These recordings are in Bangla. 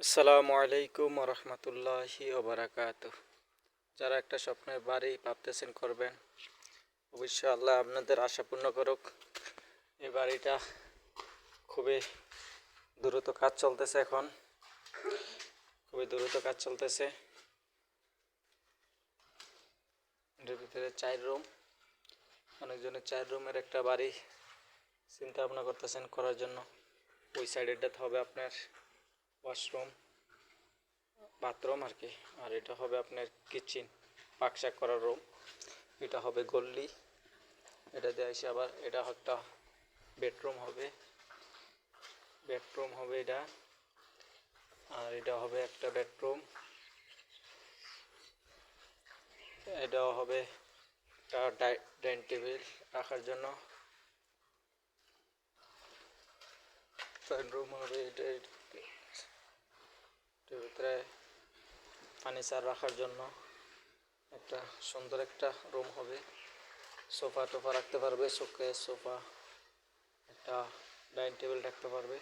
আসসালামু আলাইকুম রহমতুল্লাহি ওবারাকাতুহ। যারা একটা স্বপ্নের বাড়ি ভাবতেছেন করবেন, অবশ্যই আল্লাহ আপনাদের আশা পূর্ণ করুক। এই বাড়িটা খুবই দ্রুত কাজ চলতেছে, এখন খুবই দ্রুত কাজ চলতেছে। এর ভিতরে 4 রুম, অনেকজনের 4 রুমের একটা বাড়ি চিন্তা ভাবনা করতেছেন করার জন্য। ওই সাইডেরটাতে হবে আপনার ওয়াশরুম, বাথরুম আর কি, আর এটা হবে আপনার কিচেন, পাক শাক করার রুম। এটা হবে গল্লি, এটা দিয়ে এসে আবার এটা একটা বেডরুম হবে, এটা। আর এটা হবে একটা বেডরুম, এটাও হবে একটা ডাইনিং টেবিল রাখার জন্য। বেডরুম হবে এটার ভিতরে ফার্নিচার রাখার জন্য একটা সুন্দর একটা রুম হবে, সোফা টোফা রাখতে পারবে, সোফা, একটা ডাইনিং টেবিল রাখতে পারবে।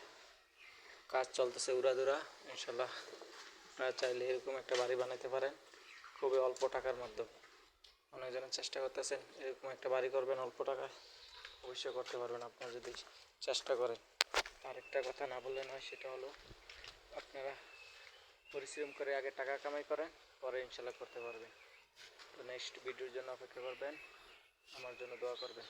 কাজ চলতেছে উড়াধুরা, ইনশাল্লাহ আপনারা চাইলে এরকম একটা বাড়ি বানাতে পারেন খুবই অল্প টাকার মাধ্যমে। অনেকজনের চেষ্টা করতেছেন এরকম একটা বাড়ি করবেন অল্প টাকায়, অবশ্যই করতে পারবেন আপনারা যদি চেষ্টা করেন। আরেকটা কথা না বললে নয়, সেটা হলো আপনারা পরিশ্রম করে আগে টাকা কামাই করেন, পরে ইনশাল্লাহ করতে পারবেন। তো নেক্সট ভিডিওর জন্য অপেক্ষা করবেন, আমার জন্য দোয়া করবেন।